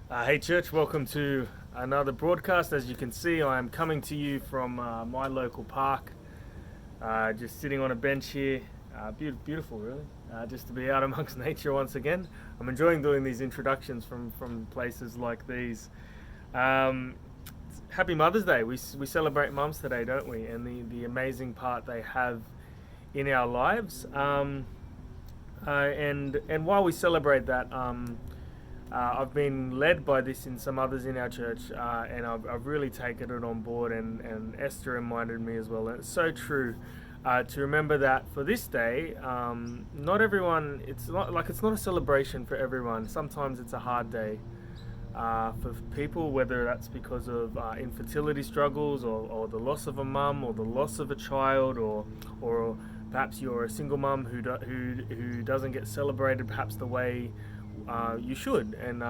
Hey, church, welcome to another broadcast. As you can see, I'm coming to you from my local park, just sitting on a bench here. Beautiful, really, just to be out amongst nature once again. I'm enjoying doing these introductions from places like these. Um, Happy Mother's Day. We celebrate mums today, don't we? And the amazing part they have in our lives. And while we celebrate that, I've been led by this in some others in our church, and I've really taken it on board. And Esther reminded me as well. And it's so true to remember that for this day, not everyone. It's not a celebration for everyone. Sometimes it's a hard day for people, whether that's because of infertility struggles or the loss of a mum or the loss of a child, or perhaps you're a single mum who doesn't get celebrated perhaps the way you should. And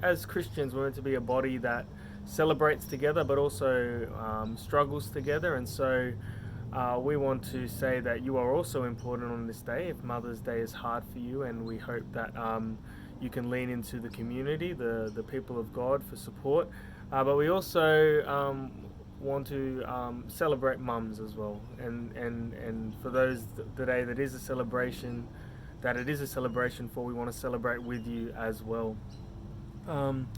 as Christians, we're meant to be a body that celebrates together, but also struggles together. And so we want to say that you are also important on this day. If Mother's Day is hard for you, and we hope that you can lean into the community, the people of God, for support. But we also want to celebrate mums as well. And for those today that is a celebration, that it is a celebration for, we want to celebrate with you as well. Um,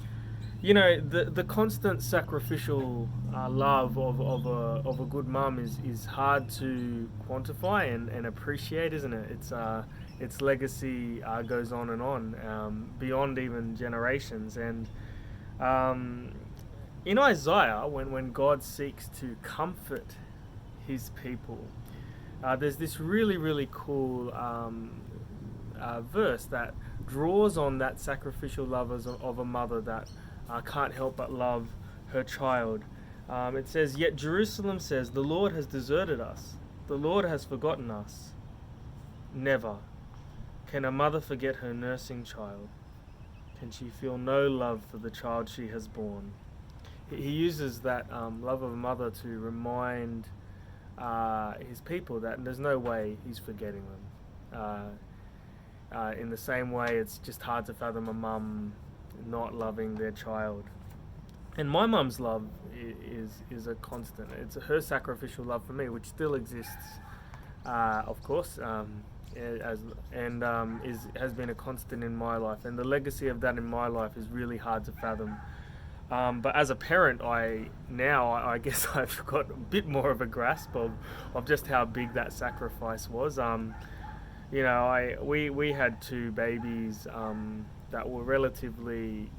the constant sacrificial love of a good mum is hard to quantify and appreciate, isn't it? Its legacy goes on and on, beyond even generations. And um, in Isaiah, when God seeks to comfort his people, there's this really cool verse that draws on that sacrificial love of a mother that can't help but love her child. It says, "Yet Jerusalem says, the Lord has deserted us. The Lord has forgotten us. Never can a mother forget her nursing child. Can she feel no love for the child she has borne?" He uses that love of a mother to remind his people that there's no way he's forgetting them. In the same way, it's just hard to fathom a mum not loving their child. And my mum's love is a constant. It's her sacrificial love for me, which still exists, of course, as and is has been a constant in my life. And the legacy of that in my life is really hard to fathom. But as a parent, I guess I've got a bit more of a grasp of just how big that sacrifice was. We had two babies that were relatively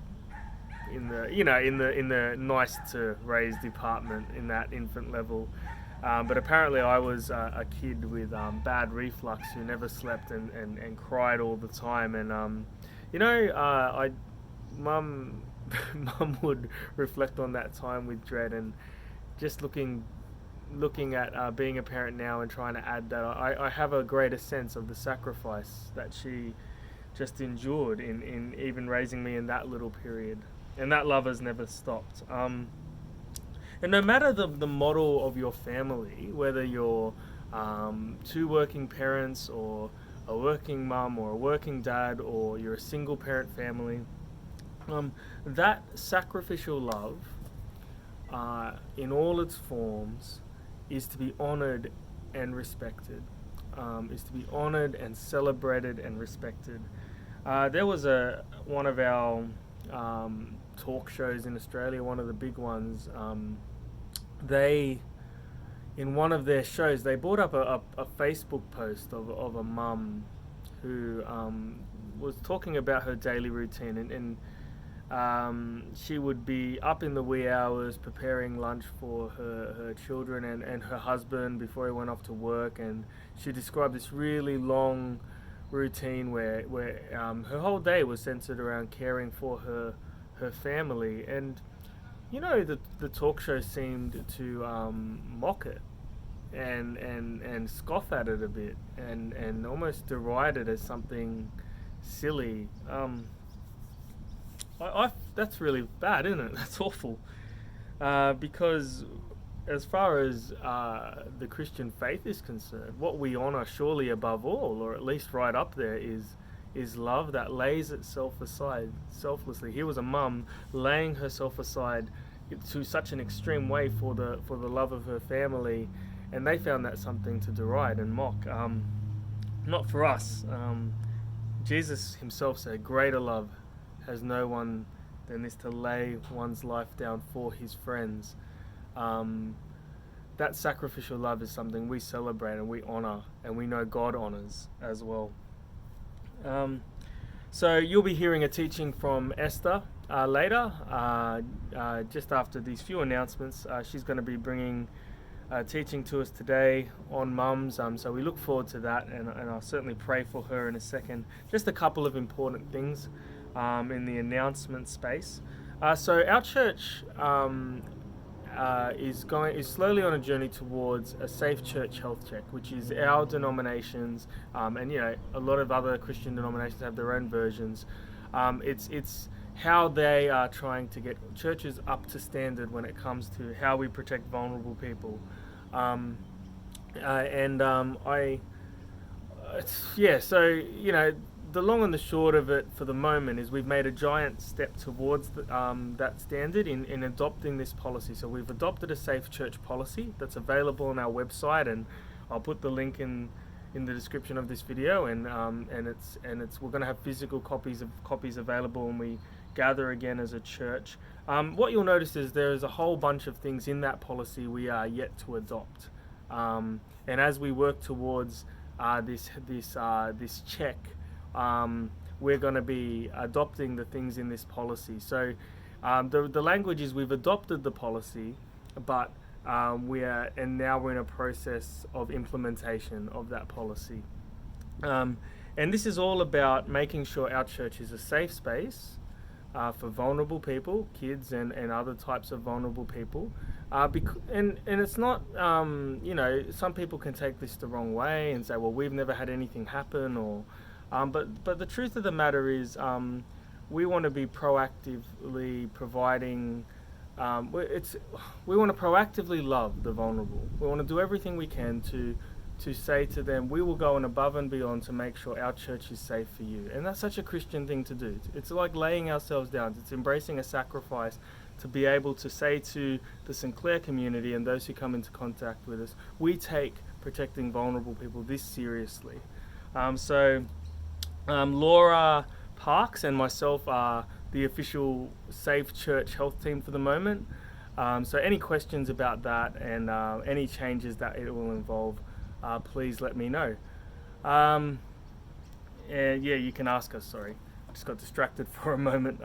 in the nice to raise department in that infant level. But apparently I was a kid with bad reflux who never slept and cried all the time. And I mum mum would reflect on that time with dread. And just looking at being a parent now and trying to add that, I have a greater sense of the sacrifice that she just endured in even raising me in that little period. And that love has never stopped. And no matter the model of your family, whether you're two working parents, or a working mum, or a working dad, or you're a single parent family, that sacrificial love, in all its forms, is to be honored and respected, is to be honored and celebrated and respected. There was one of our talk shows in Australia, one of the big ones. They In one of their shows, they brought up a Facebook post of a mum who was talking about her daily routine, and she would be up in the wee hours preparing lunch for her children and her husband before he went off to work. And she described this really long routine where her whole day was centered around caring for her family. And the talk show seemed to mock it and scoff at it a bit, and almost deride it as something silly. That's really bad, isn't it? That's awful. Because as far as the Christian faith is concerned, what we honor surely above all, or at least right up there, is love that lays itself aside selflessly. Here was a mum laying herself aside to such an extreme way for the love of her family, and they found that something to deride and mock. Not for us. Jesus himself said, "Greater love has no one than this, to lay one's life down for his friends." That sacrificial love is something we celebrate and we honor, and we know God honors as well. So you'll be hearing a teaching from Esther later, just after these few announcements. She's going to be bringing teaching to us today on mums. So we look forward to that, and I'll certainly pray for her in a second. Just a couple of important things in the announcement space. So our church is slowly on a journey towards a safe church health check, which is our denominations, and a lot of other Christian denominations have their own versions. It's how they are trying to get churches up to standard when it comes to how we protect vulnerable people. The long and the short of it for the moment is we've made a giant step towards that standard in adopting this policy. So we've adopted a safe church policy that's available on our website, and I'll put the link in the description of this video, and we're going to have physical copies available when we gather again as a church. What you'll notice is there is a whole bunch of things in that policy we are yet to adopt, and as we work towards this check, we're going to be adopting the things in this policy. So the language is we've adopted the policy, but now we're in a process of implementation of that policy. And this is all about making sure our church is a safe space for vulnerable people, kids and other types of vulnerable people. And it's not, some people can take this the wrong way and say, well, we've never had anything happen, but the truth of the matter is we want to be proactively providing, we want to proactively love the vulnerable. We want to do everything we can to say to them, we will go above and beyond to make sure our church is safe for you. And that's such a Christian thing to do. It's like laying ourselves down. It's embracing a sacrifice to be able to say to the St. Clair community and those who come into contact with us, we take protecting vulnerable people this seriously. Laura Parks and myself are the official Safe Church Health team for the moment. So any questions about that and any changes that it will involve, please let me know. And you can ask us, sorry. I just got distracted for a moment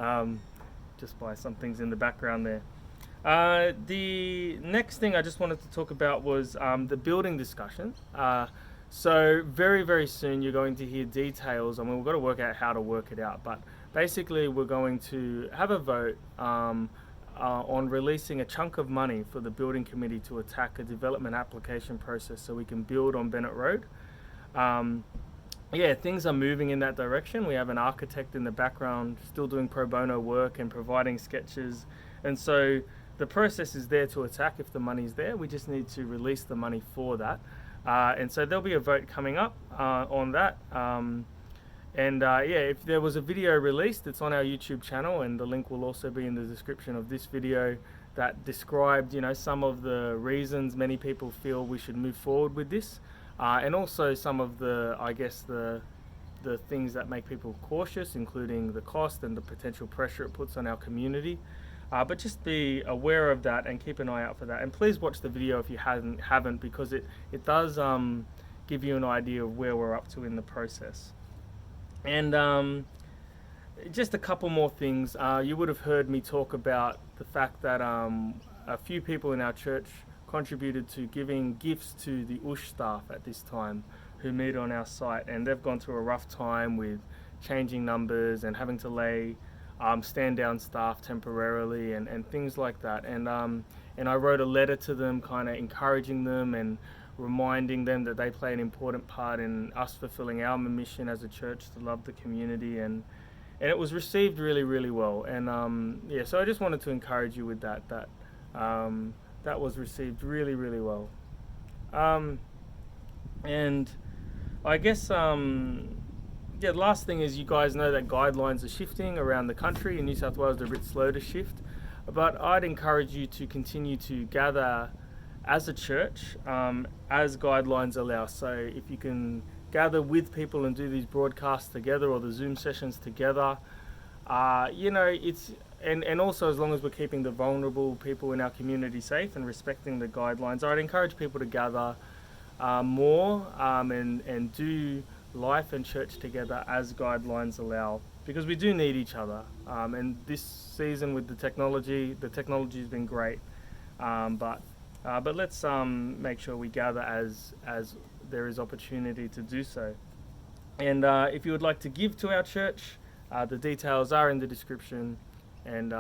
just by some things in the background there. The next thing I just wanted to talk about was the building discussion. So very, very soon you're going to hear details. I mean, we've got to work out how to work it out, but basically we're going to have a vote on releasing a chunk of money for the building committee to attack a development application process so we can build on Bennett Road. Things are moving in that direction. We have an architect in the background still doing pro bono work and providing sketches. And so the process is there to attack if the money's there. We just need to release the money for that. And so there'll be a vote coming up on that. If there was a video released, it's on our YouTube channel, and the link will also be in the description of this video that described, some of the reasons many people feel we should move forward with this, and also some of the things that make people cautious, including the cost and the potential pressure it puts on our community. But just be aware of that and keep an eye out for that. And please watch the video if you haven't, because it does give you an idea of where we're up to in the process. And just a couple more things. You would have heard me talk about the fact that a few people in our church contributed to giving gifts to the USH staff at this time who meet on our site, and they've gone through a rough time with changing numbers and having to stand down staff temporarily and things like that. And I wrote a letter to them kind of encouraging them and reminding them that they play an important part in us fulfilling our mission as a church to love the community, and it was received really, really well. And so I just wanted to encourage you with that that was received really, really well. And I guess the last thing is, you guys know that guidelines are shifting around the country. In New South Wales, they're a bit slow to shift. But I'd encourage you to continue to gather as a church, as guidelines allow. So if you can gather with people and do these broadcasts together, or the Zoom sessions together, it's and also, as long as we're keeping the vulnerable people in our community safe and respecting the guidelines, I'd encourage people to gather more, and do life and church together as guidelines allow, because we do need each other. And this season with the technology has been great, but let's make sure we gather as there is opportunity to do so. And if you would like to give to our church, the details are in the description. And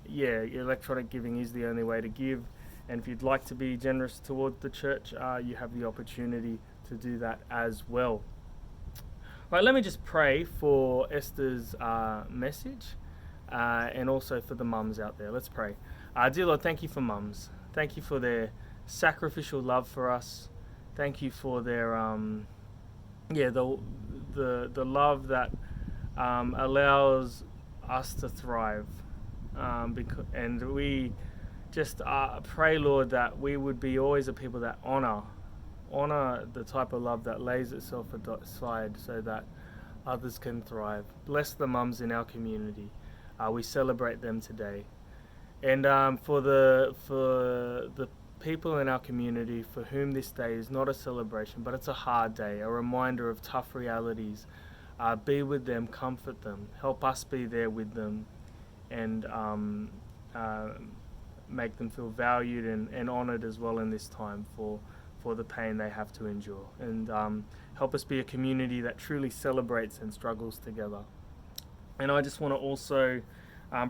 electronic giving is the only way to give. And if you'd like to be generous towards the church, you have the opportunity to do that as well. Right, let me just pray for Esther's message, and also for the mums out there. Let's pray. Dear Lord, thank you for mums. Thank you for their sacrificial love for us. Thank you for their the love that allows us to thrive. And we just pray, Lord, that we would be always a people that honor the type of love that lays itself aside so that others can thrive. Bless the mums in our community. We celebrate them today. And for the people in our community for whom this day is not a celebration, but it's a hard day, a reminder of tough realities, be with them, comfort them, help us be there with them, and make them feel valued and honoured as well in this time for the pain they have to endure. And help us be a community that truly celebrates and struggles together. And I just want to also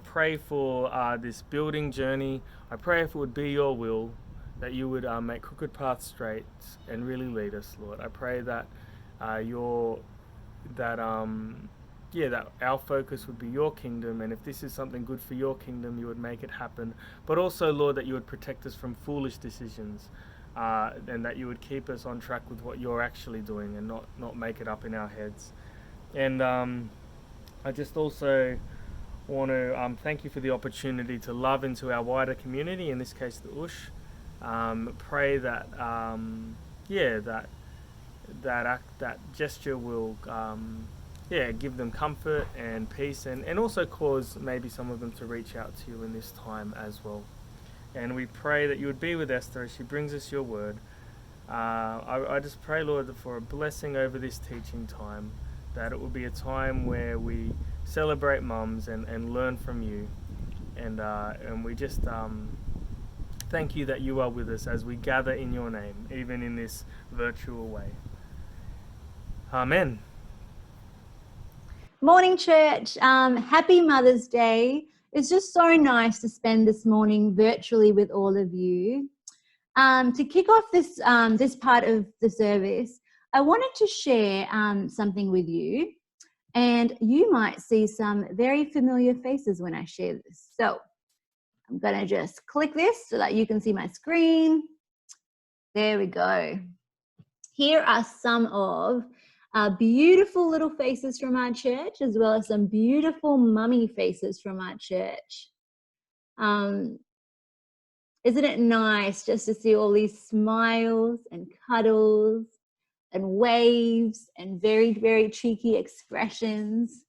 pray for this building journey. I pray, if it would be your will, that you would make crooked paths straight and really lead us, Lord. I pray that that our focus would be your kingdom, and if this is something good for your kingdom, you would make it happen. But also, Lord, that you would protect us from foolish decisions, and that you would keep us on track with what you're actually doing, and not make it up in our heads. And I just also want to thank you for the opportunity to love into our wider community, in this case the Ush. Pray that that gesture will give them comfort and peace, and also cause maybe some of them to reach out to you in this time as well. And we pray that you would be with Esther as she brings us your word. I just pray, Lord, for a blessing over this teaching time, that it will be a time where we celebrate mums and learn from you. And we just thank you that you are with us as we gather in your name, even in this virtual way. Amen. Morning, church. Happy Mother's Day. It's just so nice to spend this morning virtually with all of you. To kick off this part of the service, I wanted to share something with you, and you might see some very familiar faces when I share this. So I'm going to just click this so that you can see my screen. There we go. Here are some of beautiful little faces from our church, as well as some beautiful mummy faces from our church. Isn't it nice just to see all these smiles and cuddles and waves and very, very cheeky expressions?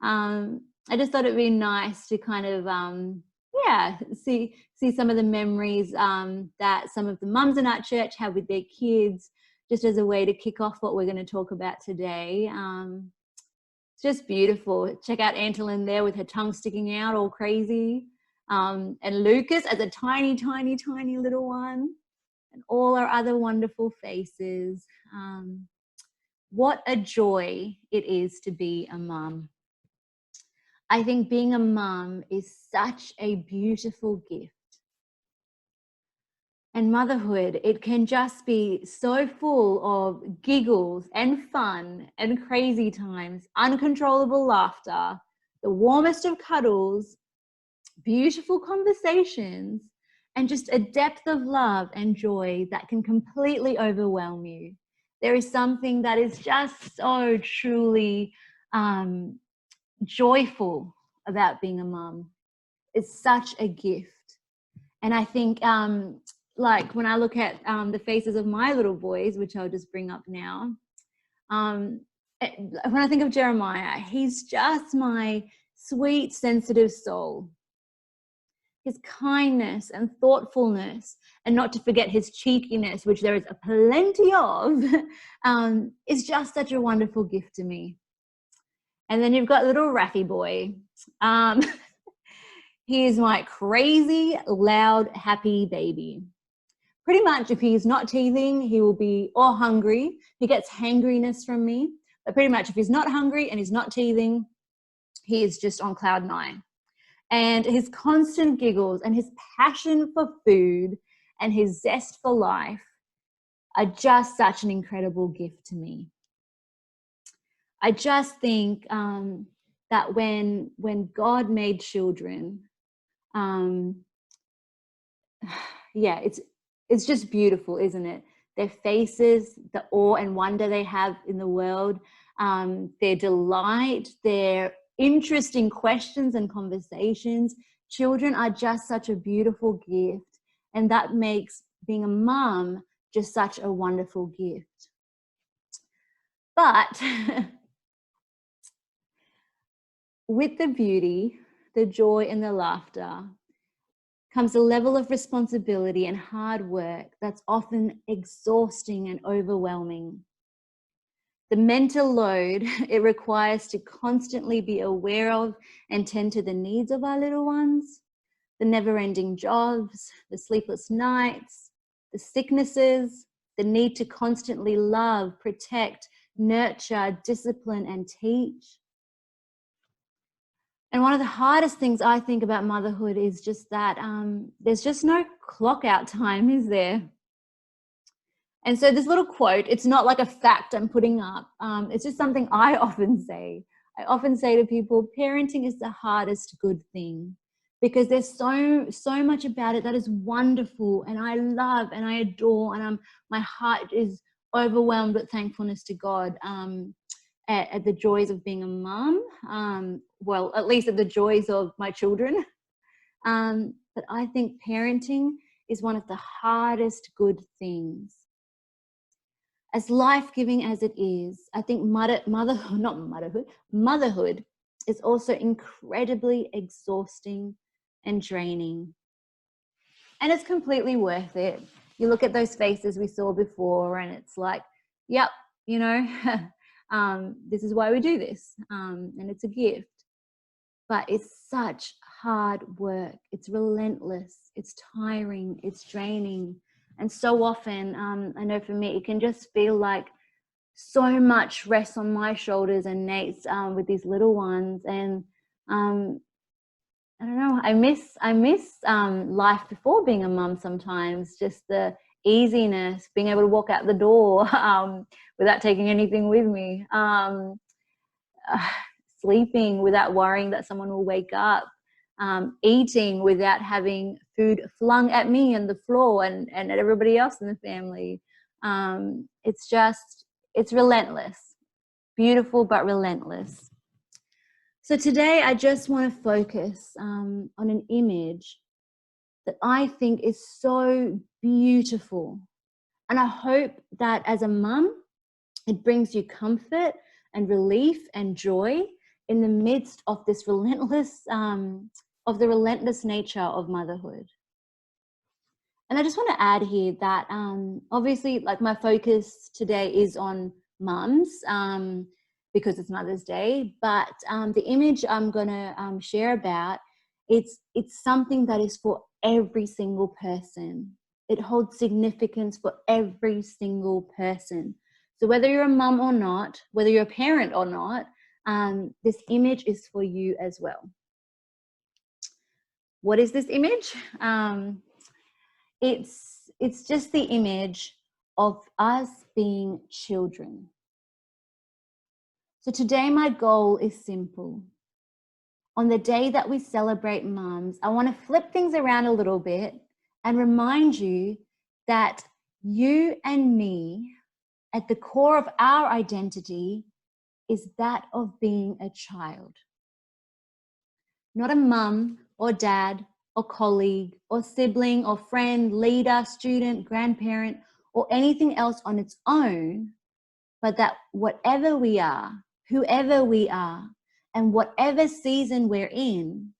I just thought it'd be nice to kind of see some of the memories that some of the mums in our church have with their kids, just as a way to kick off what we're going to talk about today. It's just beautiful. Check out Antolin there with her tongue sticking out all crazy. And Lucas as a tiny, tiny, tiny little one. And all our other wonderful faces. What a joy it is to be a mum. I think being a mum is such a beautiful gift. And motherhood, it can just be so full of giggles and fun and crazy times, uncontrollable laughter, the warmest of cuddles, beautiful conversations, and just a depth of love and joy that can completely overwhelm you. There is something that is just so truly joyful about being a mum. It's such a gift. And I think, like when I look at the faces of my little boys, which I'll just bring up now, when I think of Jeremiah, he's just my sweet, sensitive soul. His kindness and thoughtfulness, and not to forget his cheekiness, which there is a plenty of, is just such a wonderful gift to me. And then you've got little Raffy boy. He is my crazy, loud, happy baby. Pretty much if he's not teething, he will be, or hungry. He gets hangriness from me. But pretty much if he's not hungry and he's not teething, he is just on cloud 9. And his constant giggles and his passion for food and his zest for life are just such an incredible gift to me. I just think that when God made children, yeah, it's just beautiful, isn't it? Their faces, the awe and wonder they have in the world, their delight, their interesting questions and conversations. Children are just such a beautiful gift, and that makes being a mum just such a wonderful gift. But with the beauty, the joy, and the laughter comes a level of responsibility and hard work that's often exhausting and overwhelming. The mental load it requires to constantly be aware of and tend to the needs of our little ones, the never-ending jobs, the sleepless nights, the sicknesses, the need to constantly love, protect, nurture, discipline, and teach. And one of the hardest things I think about motherhood is just that there's just no clock out time, is there? And so this little quote, it's not like a fact I'm putting up. It's just something I often say. I often say to people, parenting is the hardest good thing, because there's so much about it that is wonderful, and I love and I adore, and my heart is overwhelmed with thankfulness to God at the joys of being a mum. Well, at least at the joys of my children. But I think parenting is one of the hardest good things. As life-giving as it is, I think motherhood is also incredibly exhausting and draining. And it's completely worth it. You look at those faces we saw before and it's like, yep, you know, this is why we do this. And it's a gift. But it's such hard work. It's relentless. It's tiring. It's draining. And so often, I know for me, it can just feel like so much rests on my shoulders and Nate's with these little ones. And I don't know, I miss life before being a mum sometimes, just the easiness, being able to walk out the door without taking anything with me, sleeping without worrying that someone will wake up, eating without having food flung at me and the floor and at everybody else in the family. It's relentless, beautiful but relentless. So today I just want to focus on an image that I think is so beautiful. And I hope that as a mum, it brings you comfort and relief and joy in the midst of this relentless, of the relentless nature of motherhood. And I just want to add here that obviously, like, my focus today is on mums because it's Mother's Day, but the image I'm going to share about, it's something that is for every single person. It holds significance for every single person. So whether you're a mum or not, whether you're a parent or not, this image is for you as well. What is this image? It's just the image of us being children. So today my goal is simple. On the day that we celebrate mums, I want to flip things around a little bit and remind you that you and me at the core of our identity is that of being a child. Not a mum or dad or colleague or sibling or friend, leader, student, grandparent, or anything else on its own, but that whatever we are, whoever we are, and whatever season we're in,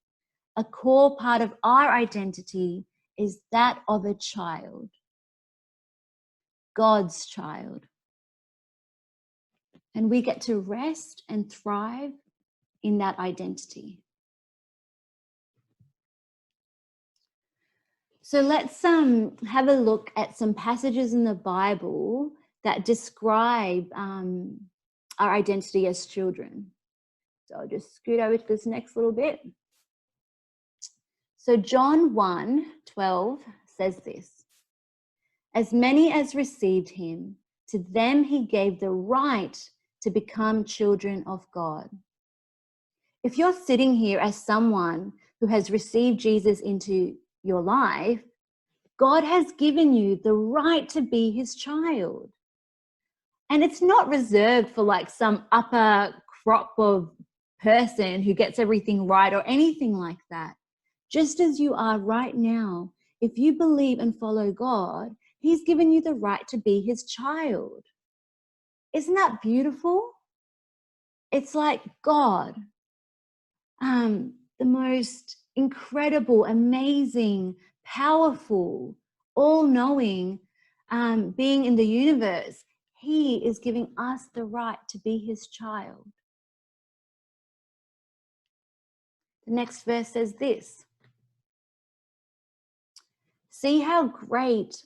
a core part of our identity is that of a child, God's child. And we get to rest and thrive in that identity. So let's have a look at some passages in the Bible that describe our identity as children. So I'll just scoot over to this next little bit. So John 1:12 says this: as many as received him, to them he gave the right to become children of God. If you're sitting here as someone who has received Jesus into your life, God has given you the right to be his child. And it's not reserved for like some upper crop of person who gets everything right or anything like that. Just as you are right now, if you believe and follow God, he's given you the right to be his child. Isn't that beautiful? It's like God, the most incredible, amazing, powerful, all-knowing being in the universe. He is giving us the right to be his child. The next verse says this: see how great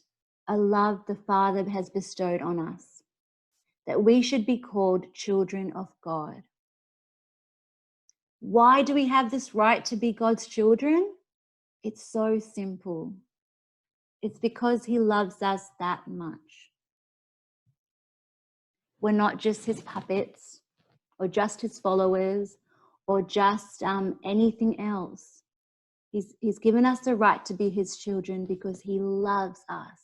a love the Father has bestowed on us, that we should be called children of God. Why do we have this right to be God's children? It's so simple. It's because he loves us that much. We're not just his puppets or just his followers or just anything else. He's given us the right to be his children because he loves us.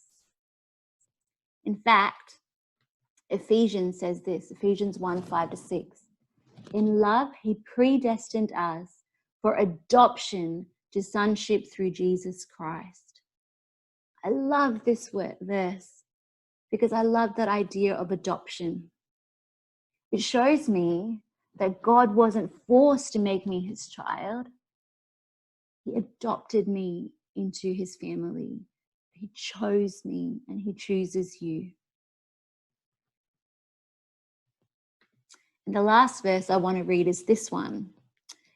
In fact, Ephesians says this, Ephesians 1:5-6. In love, he predestined us for adoption to sonship through Jesus Christ. I love this verse because I love that idea of adoption. It shows me that God wasn't forced to make me his child. He adopted me into his family. He chose me and he chooses you. And the last verse I want to read is this one.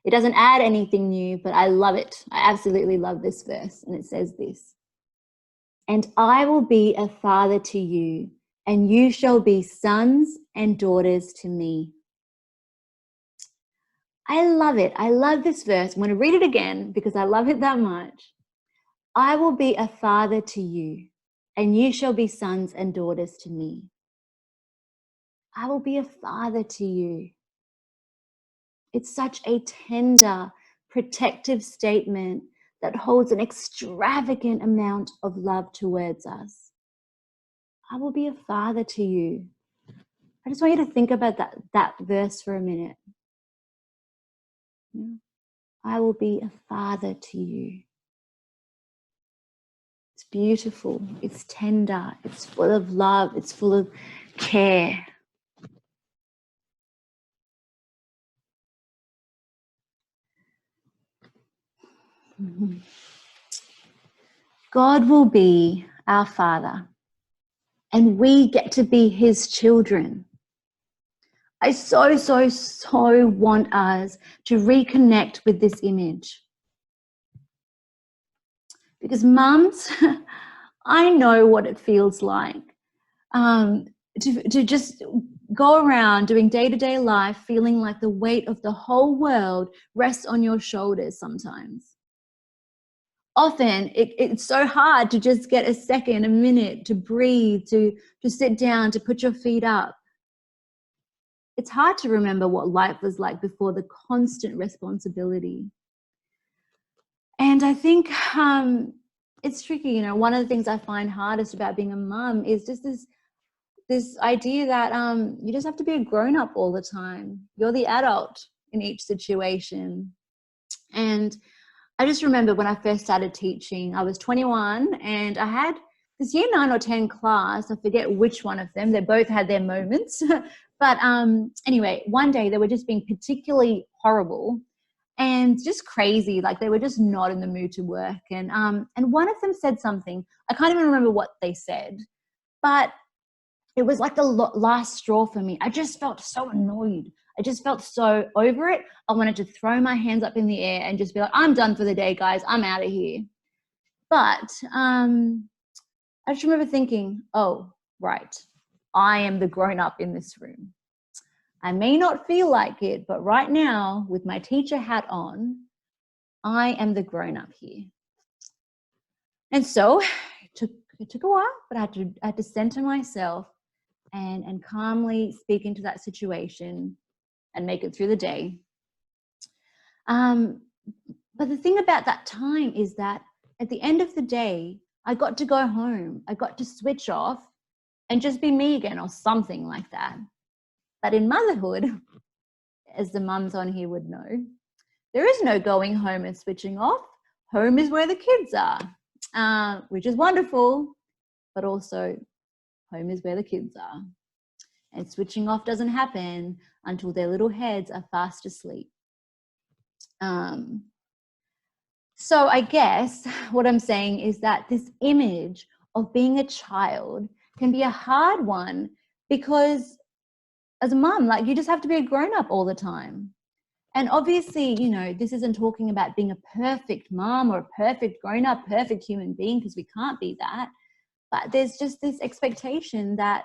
It doesn't add anything new, but I love it. I absolutely love this verse. And it says this: and I will be a father to you, and you shall be sons and daughters to me. I love it. I love this verse. I'm going to read it again because I love it that much. I will be a father to you, and you shall be sons and daughters to me. I will be a father to you. It's such a tender, protective statement that holds an extravagant amount of love towards us. I will be a father to you. I just want you to think about that verse for a minute. Yeah. I will be a father to you. It's beautiful. It's tender. It's full of love. It's full of care. Mm-hmm. God will be our Father, and we get to be his children. I so want us to reconnect with this image. Because mums, I know what it feels like to just go around doing day-to-day life feeling like the weight of the whole world rests on your shoulders sometimes. Often it's so hard to just get a second, a minute to breathe, to sit down, to put your feet up. It's hard to remember what life was like before the constant responsibility. And I think it's tricky. You know, one of the things I find hardest about being a mum is just this this idea that you just have to be a grown-up all the time. You're the adult in each situation. And I just remember when I first started teaching, I was 21 and I had this year 9 or 10 class. I forget which one of them. They both had their moments. But anyway, one day they were just being particularly horrible and just crazy. Like they were just not in the mood to work. And one of them said something. I can't even remember what they said, but it was like the last straw for me. I just felt so annoyed. I just felt so over it. I wanted to throw my hands up in the air and just be like, I'm done for the day, guys. I'm out of here. But I just remember thinking, oh, right. I am the grown-up in this room. I may not feel like it, but right now, with my teacher hat on, I am the grown-up here. And so it took a while, but I had to center myself and calmly speak into that situation and make it through the day. But the thing about that time is that at the end of the day, I got to go home. I got to switch off and just be me again or something like that. But in motherhood, as the mums on here would know, there is no going home and switching off. Home is where the kids are, which is wonderful, but also home is where the kids are. And switching off doesn't happen until their little heads are fast asleep. So I guess what I'm saying is that this image of being a child can be a hard one because as a mum, like you just have to be a grown-up all the time. And obviously, you know, this isn't talking about being a perfect mom or a perfect grown-up, perfect human being, because we can't be that. But there's just this expectation that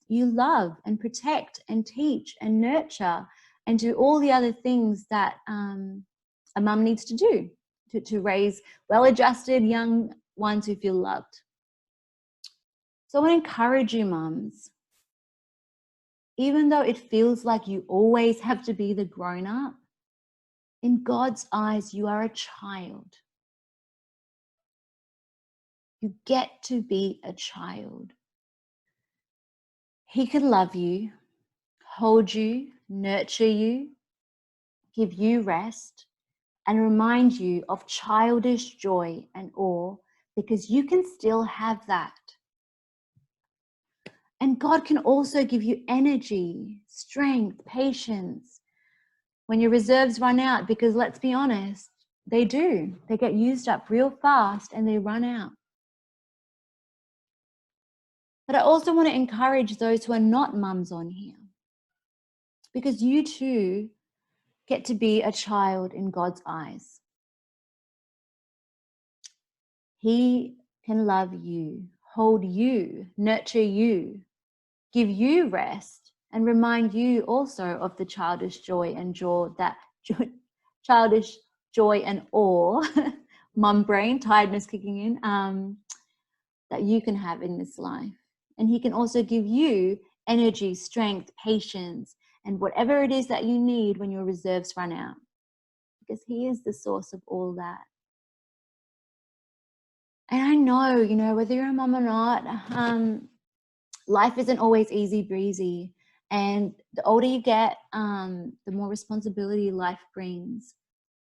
you love and protect and teach and nurture and do all the other things that a mum needs to do to raise well-adjusted young ones who feel loved. So I want to encourage you, mums, even though it feels like you always have to be the grown-up, in God's eyes, you are a child. You get to be a child. He can love you, hold you, nurture you, give you rest, and remind you of childish joy and awe, because you can still have that. And God can also give you energy, strength, patience when your reserves run out, because let's be honest, they do. They get used up real fast and they run out. But I also want to encourage those who are not mums on here, because you too get to be a child in God's eyes. He can love you, hold you, nurture you, give you rest, and remind you also of the childish joy and childish joy and awe, mum brain, tiredness kicking in, that you can have in this life. And he can also give you energy, strength, patience, and whatever it is that you need when your reserves run out, because he is the source of all that. And I know, you know, whether you're a mum or not, life isn't always easy breezy. And the older you get, the more responsibility life brings.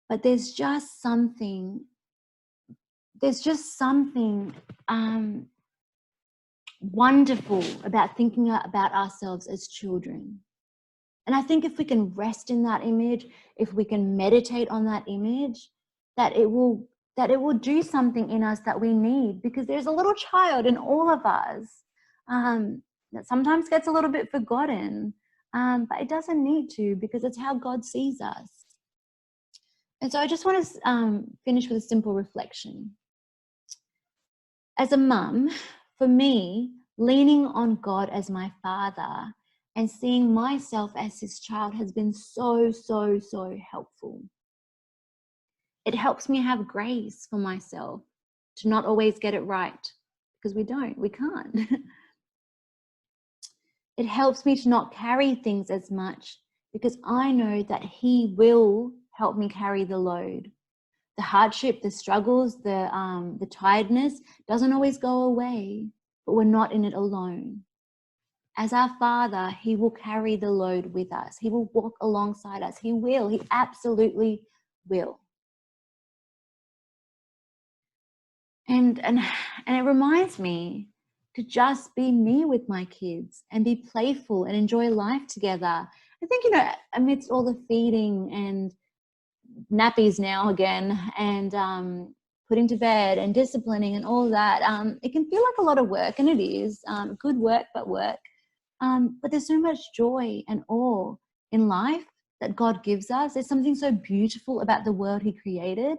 But there's just something wonderful about thinking about ourselves as children. And I think if we can rest in that image, if we can meditate on that image, that it will do something in us that we need, because there's a little child in all of us that sometimes gets a little bit forgotten, but it doesn't need to, because it's how God sees us. And so I just want to finish with a simple reflection. As a mum, for me, leaning on God as my father and seeing myself as his child has been so, so, so helpful. It helps me have grace for myself to not always get it right, because we can't. It helps me to not carry things as much, because I know that he will help me carry the load. The hardship, the struggles, the tiredness doesn't always go away, but we're not in it alone. As our Father, he will carry the load with us. He will walk alongside us. He will. He absolutely will. And it reminds me to just be me with my kids and be playful and enjoy life together. I think, amidst all the feeding and nappies now again and putting to bed and disciplining and all that, it can feel like a lot of work, and it is good work, but work. But there's so much joy and awe in life that God gives us. There's something so beautiful about the world he created.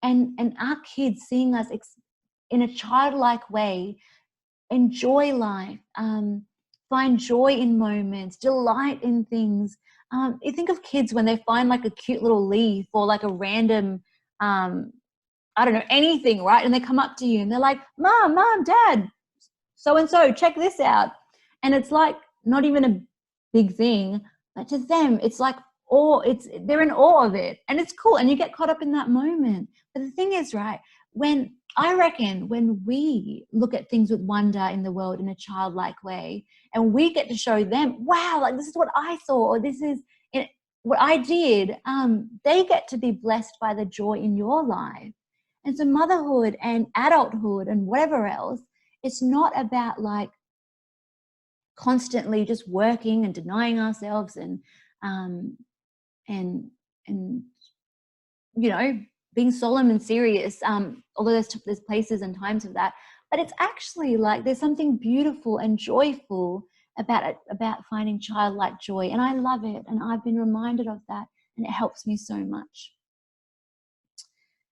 And our kids seeing us in a childlike way enjoy life, find joy in moments, delight in things. You think of kids when they find like a cute little leaf or like a random, I don't know, anything, right? And they come up to you and they're like, Mom, Dad, so-and-so, check this out. And it's like not even a big thing, but to them, it's like they're in awe of it, and it's cool, and you get caught up in that moment. But the thing is, right, when we look at things with wonder in the world in a childlike way, and we get to show them, wow, like this is what I saw, or this is what I did, they get to be blessed by the joy in your life. And so motherhood and adulthood and whatever else, it's not about like constantly just working and denying ourselves and being solemn and serious, although there's places and times of that. But it's actually like there's something beautiful and joyful about finding childlike joy, and I love it, and I've been reminded of that, and it helps me so much.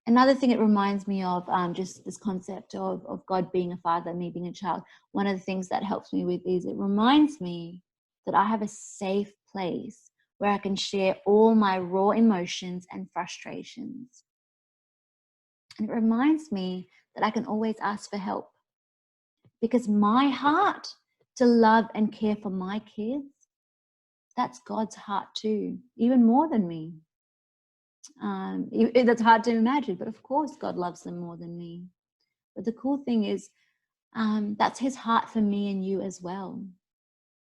Another thing it reminds me of, just this concept of God being a father, me being a child. One of the things that helps me with is it reminds me that I have a safe place where I can share all my raw emotions and frustrations. And it reminds me that I can always ask for help, because my heart to love and care for my kids, that's God's heart too, even more than me. That's hard to imagine, but of course God loves them more than me. But the cool thing is, that's his heart for me and you as well.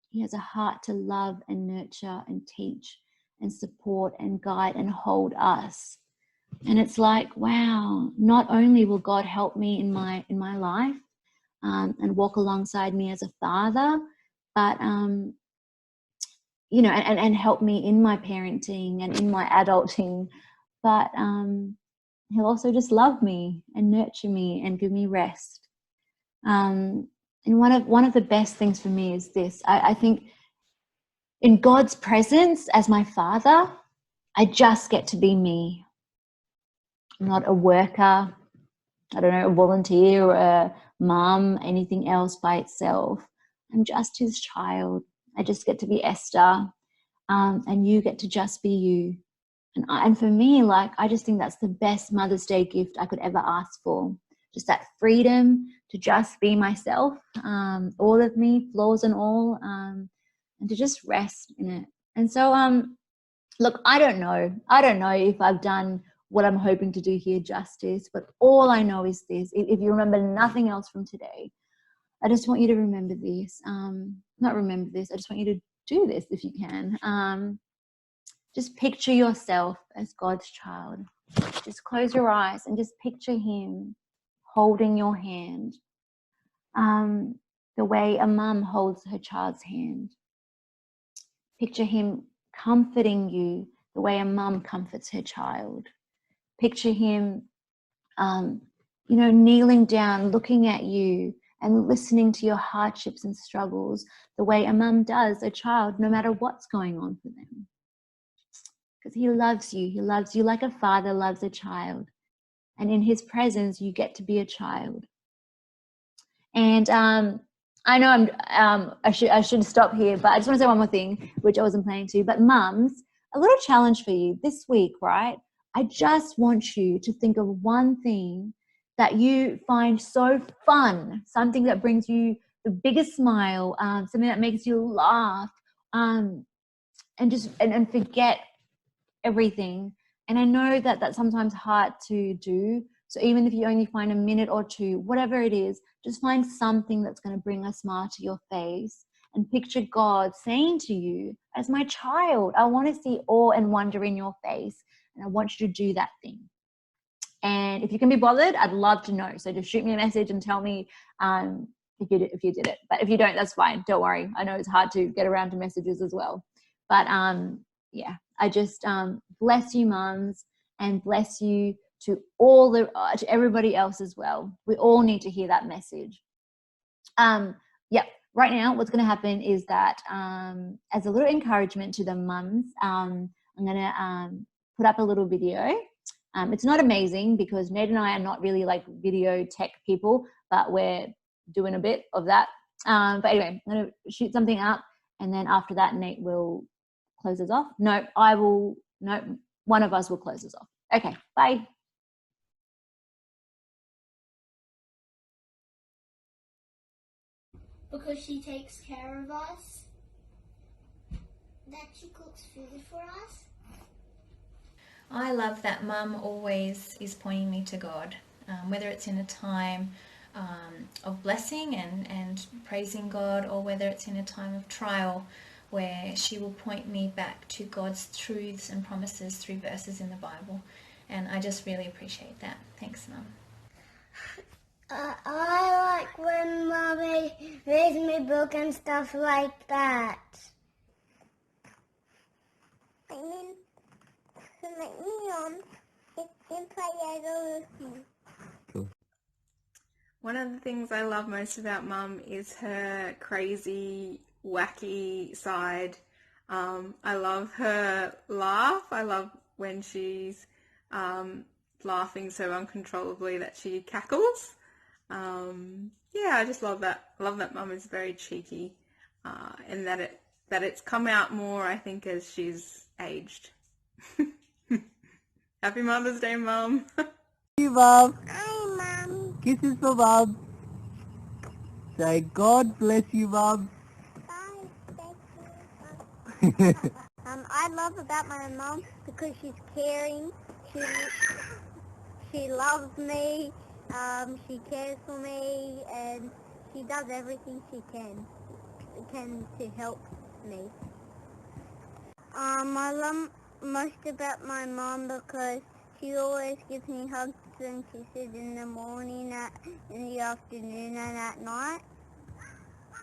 He has a heart to love and nurture and teach and support and guide and hold us. And it's like, wow, not only will God help me in my life and walk alongside me as a father, but and help me in my parenting and in my adulting, but he'll also just love me and nurture me and give me rest. And one of the best things for me is this. I think in God's presence as my father, I just get to be me. I'm not a worker, I don't know, a volunteer or a mom, anything else by itself. I'm just his child. I just get to be Esther, and you get to just be you. And for me, like, I just think that's the best Mother's Day gift I could ever ask for. Just that freedom to just be myself, all of me, flaws and all, and to just rest in it. And so, look, I don't know if I've done what I'm hoping to do here justice, but all I know is this. If you remember nothing else from today, I just want you to remember this. Not remember this, I just want you to do this if you can. Just picture yourself as God's child. Just close your eyes and just picture him holding your hand, the way a mum holds her child's hand. Picture him comforting you the way a mum comforts her child. Picture him, kneeling down, looking at you and listening to your hardships and struggles the way a mum does a child, no matter what's going on for them. Because he loves you. He loves you like a father loves a child. And in his presence, you get to be a child. And I know I should stop here, but I just want to say one more thing, which I wasn't planning to. But mums, a little challenge for you this week, right? I just want you to think of one thing that you find so fun, something that brings you the biggest smile, something that makes you laugh, and forget everything. And I know that that's sometimes hard to do So even if you only find a minute or two, whatever it is, just find something that's going to bring a smile to your face and picture God saying to you, as my child, I want to see awe and wonder in your face, and I want you to do that thing. And if you can be bothered, I'd love to know. So just shoot me a message and tell me if you did it. But if you don't, that's fine. Don't worry. I know it's hard to get around to messages as well. But yeah, I just bless you, mums, and bless you to to everybody else as well. We all need to hear that message. Yeah. Right now, what's going to happen is that as a little encouragement to the mums, I'm going to put up a little video. It's not amazing because Nate and I are not really like video tech people, but we're doing a bit of that. But anyway, I'm going to shoot something up, and then after that, Nate will close us off. No, I will. No, one of us will close us off. Okay, bye. Because she takes care of us, that she cooks food for us. I love that Mum always is pointing me to God, whether it's in a time of blessing and praising God, or whether it's in a time of trial where she will point me back to God's truths and promises through verses in the Bible. And I just really appreciate that. Thanks, Mum. I like when Mummy reads me book and stuff like that. And then to make me and play Lego with me. Cool. One of the things I love most about Mum is her crazy, wacky side. I love her laugh. I love when she's laughing so uncontrollably that she cackles. Yeah, I just love that. I love that Mum is very cheeky, and that it's come out more, I think, as she's aged. Happy Mother's Day, Mum. You, Bob. Hi, Mum. Kisses for Bob. Say, God bless you, Bob. Bye. Thank you. I love about my mum because she's caring. She loves me. She cares for me, and she does everything she can to help me. I love most about my mom because she always gives me hugs and kisses in the morning, in the afternoon, and at night.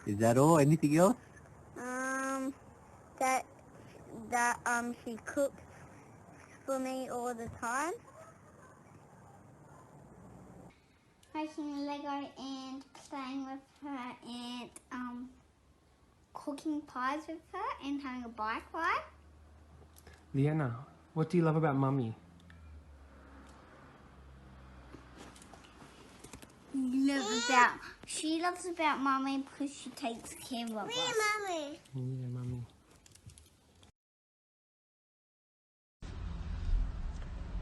Is that all? Anything else? That she cooks for me all the time. Making Lego and playing with her and cooking pies with her and having a bike ride. Leanna, what do you love about Mummy? She loves about Mummy because she takes care of us. Mummy. Yeah, Mummy.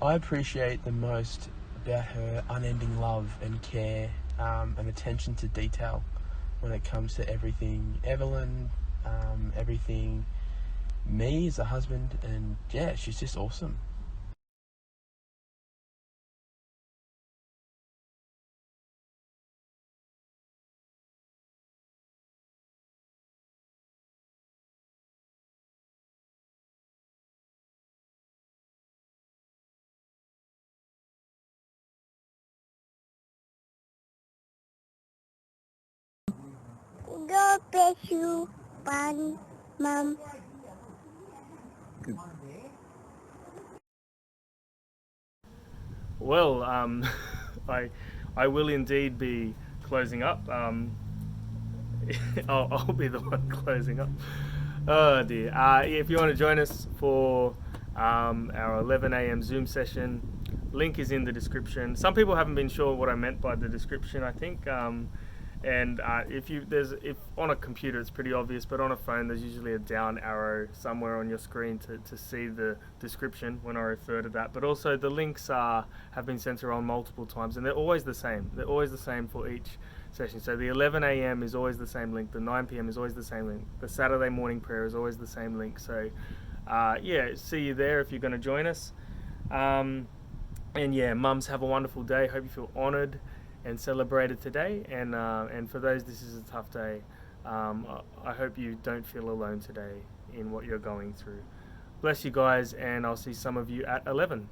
I appreciate the most about her unending love and care and attention to detail when it comes to everything Evelyn, everything me as a husband, and yeah, she's just awesome. God bless you, Bonnie, Mum. Well, I will indeed be closing up. I'll be the one closing up. Oh dear. If you want to join us for our 11 a.m. Zoom session, link is in the description. Some people haven't been sure what I meant by the description, I think. And if on a computer it's pretty obvious, but on a phone there's usually a down arrow somewhere on your screen to see the description when I refer to that. But also the links have been sent around multiple times, and they're always the same. They're always the same for each session. So the 11 a.m. is always the same link. The 9 p.m. is always the same link. The Saturday morning prayer is always the same link. So yeah, see you there if you're going to join us. And yeah, mums, have a wonderful day. Hope you feel honoured and celebrated today. And for those, this is a tough day. I hope you don't feel alone today in what you're going through. Bless you guys, and I'll see some of you at 11.